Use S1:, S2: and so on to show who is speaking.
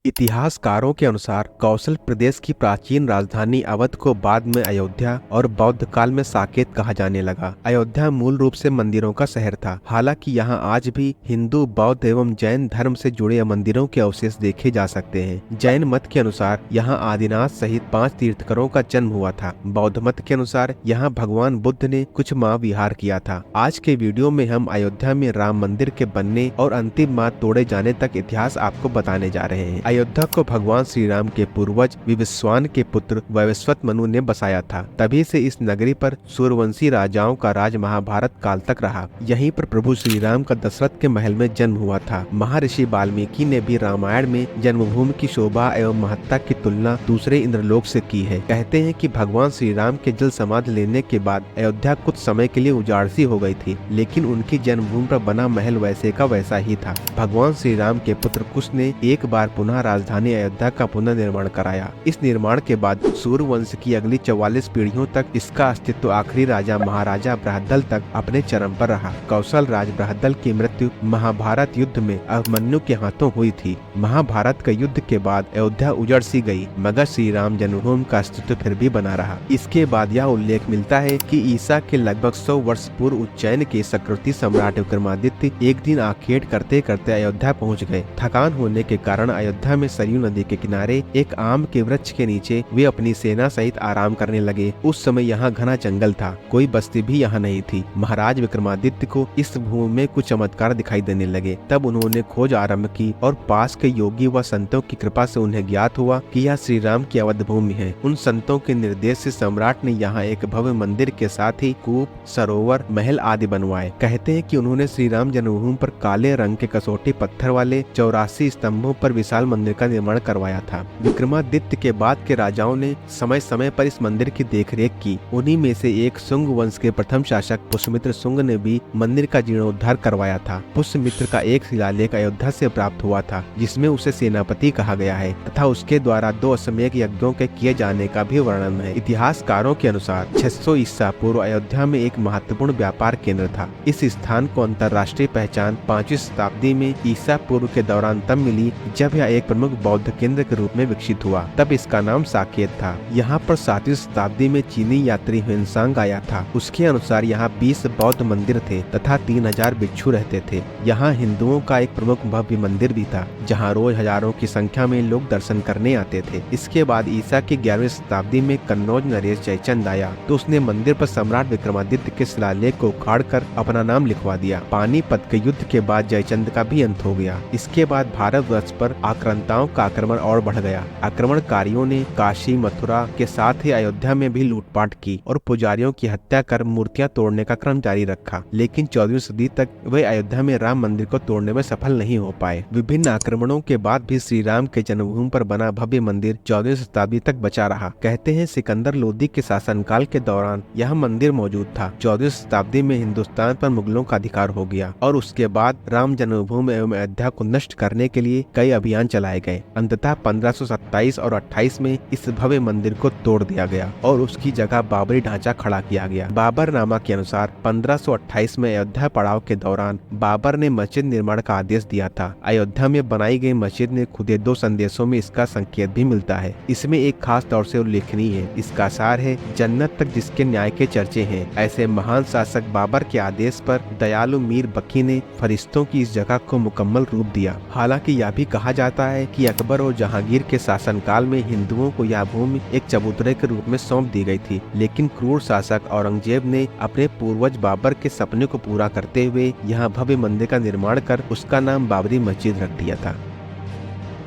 S1: इतिहासकारों के अनुसार कौशल प्रदेश की प्राचीन राजधानी अवध को बाद में अयोध्या और बौद्ध काल में साकेत कहा जाने लगा। अयोध्या मूल रूप से मंदिरों का शहर था। हालांकि यहाँ आज भी हिंदू, बौद्ध एवं जैन धर्म से जुड़े मंदिरों के अवशेष देखे जा सकते हैं। जैन मत के अनुसार यहाँ आदिनाथ सहित 5 तीर्थंकरों का जन्म हुआ था। बौद्ध मत के अनुसार यहाँ भगवान बुद्ध ने कुछ माह विहार किया था। आज के वीडियो में हम अयोध्या में राम मंदिर के बनने और अंतिम माह तोड़े जाने तक इतिहास आपको बताने जा रहे हैं। अयोध्या को भगवान श्री राम के पूर्वज विवस्वान के पुत्र वैवस्वत मनु ने बसाया था। तभी से इस नगरी पर सूर्यवंशी राजाओं का राज महाभारत काल तक रहा। यहीं पर प्रभु श्री राम का दशरथ के महल में जन्म हुआ था। महर्षि वाल्मीकि ने भी रामायण में जन्मभूमि की शोभा एवं महत्ता की तुलना दूसरे इंद्रलोक से की है। कहते हैं कि भगवान श्री राम के जल समाधि लेने के बाद अयोध्या कुछ समय के लिए उजाड़ सी हो गई थी, लेकिन उनकी जन्मभूमि पर बना महल वैसे का वैसा ही था। भगवान श्री राम के पुत्र कुश ने एक बार पुनः राजधानी अयोध्या का पुनर्निर्माण कराया। इस निर्माण के बाद सूर्यवंश की अगली 44 पीढ़ियों तक इसका अस्तित्व आखिरी राजा महाराजा बृहद्दल तक अपने चरम पर रहा। कौशल राज बृहद्दल की मृत्यु महाभारत युद्ध में अभिमन्यु के हाथों हुई थी। महाभारत के युद्ध के बाद अयोध्या उजड़ सी गई, मगर श्री राम जन्मभूमि का अस्तित्व फिर भी बना रहा। इसके बाद यह उल्लेख मिलता है कि ईसा के लगभग 100 वर्ष पूर्व उज्जैन के सकृति सम्राट विक्रमादित्य एक दिन आखेट करते करते अयोध्या पहुँच गए। थकान होने के कारण अयोध्या में सरयू नदी के किनारे एक आम के वृक्ष के नीचे वे अपनी सेना सहित आराम करने लगे। उस समय यहाँ घना जंगल था, कोई बस्ती भी यहाँ नहीं थी। महाराज विक्रमादित्य को इस भूमि में कुछ चमत्कार दिखाई देने लगे। तब उन्होंने खोज आरंभ की और पास के योगी व संतों की कृपा से उन्हें ज्ञात हुआ कि यह श्री राम की अवध भूमि है। उन संतों के निर्देश से सम्राट ने यहाँ एक भव्य मंदिर के साथ ही कूप, सरोवर, महल आदि बनवाए। कहते हैं कि उन्होंने श्री राम जन्मभूमि पर काले रंग के कसौटी पत्थर वाले 84 स्तंभों पर विशाल मंदिर का निर्माण करवाया था। विक्रमादित्य के बाद के राजाओं ने समय समय पर इस मंदिर की देखरेख की। उन्हीं में से एक शुंग वंश के प्रथम शासक पुष्यमित्र शुंग ने भी मंदिर का जीर्णोद्धार करवाया था। पुष्यमित्र का एक शिलालेख अयोध्या से प्राप्त हुआ था, जिसमें उसे सेनापति कहा गया है तथा उसके द्वारा 2 अश्वमेध यज्ञों के किए जाने का भी वर्णन है। इतिहासकारों के अनुसार 600 ईसा पूर्व अयोध्या में एक महत्वपूर्ण व्यापार केंद्र था। इस स्थान को अंतर्राष्ट्रीय पहचान 5वीं शताब्दी में ईसा पूर्व के दौरान तब मिली जब यह एक प्रमुख बौद्ध केंद्र के रूप में विकसित हुआ। तब इसका नाम साकेत था। यहाँ पर 7वीं शताब्दी में चीनी यात्री ह्वेनसांग आया था। उसके अनुसार यहाँ 20 बौद्ध मंदिर थे तथा 3000 भिक्षु रहते थे। यहाँ हिंदुओं का एक प्रमुख भव्य मंदिर भी था, जहाँ रोज हजारों की संख्या में लोग दर्शन करने आते थे। इसके बाद ईसा की 11वीं शताब्दी में कन्नौज नरेश जयचंद आया तो उसने मंदिर पर सम्राट विक्रमादित्य के शिलालेख को उखाड़ कर अपना नाम लिखवा दिया। पानीपत के युद्ध के बाद जयचंद का भी अंत हो गया। इसके बाद भारतवर्ष पर आक्रांताओं का आक्रमण और बढ़ गया। आक्रमणकारियों ने काशी, मथुरा के साथ ही अयोध्या में भी लूटपाट की और पुजारियों की हत्या कर मूर्तियां तोड़ने का क्रम जारी रखा। लेकिन 14वीं सदी तक वे अयोध्या में राम मंदिर को तोड़ने में सफल नहीं हो पाए। विभिन्न आक्रमणों के बाद भी श्री राम के जन्मभूमि पर बना भव्य मंदिर 14वीं शताब्दी तक बचा रहा। कहते हैं सिकंदर लोदी के शासनकाल के दौरान यह मंदिर मौजूद था। 14वीं शताब्दी में हिंदुस्तान पर मुगलों का अधिकार हो गया और उसके बाद राम जन्मभूमि एवं अयोध्या को नष्ट करने के लिए कई अभियान चलाए गए। अंततः 1527 और 28 में इस भव्य मंदिर को तोड़ दिया गया और उसकी जगह बाबरी ढांचा खड़ा किया गया। बाबरनामा के अनुसार 1528 में अयोध्या पड़ाव के दौरान बाबर ने मस्जिद निर्माण का आदेश दिया था। अयोध्या में बनाई गई मस्जिद ने खुदे 2 संदेशों में इसका संकेत भी मिलता है। इसमें एक खास तौर से उल्लेखनीय है। इसका सार है, जन्नत तक जिसके न्याय के चर्चे हैं। ऐसे महान शासक बाबर के आदेश पर दयालु मीर बकी ने फरिश्तों की इस जगह को मुकम्मल रूप दिया। हालांकि यह भी कहा जाता है कि अकबर और जहांगीर के शासनकाल में हिंदुओं को यह भूमि एक चबूतरे के रूप में सौंप दी गई थी, लेकिन क्रूर शासक औरंगजेब ने अपने पूर्वज बाबर के सपने को पूरा करते हुए यहाँ भव्य मंदिर का निर्माण कर उसका नाम बाबरी मस्जिद रख दिया था।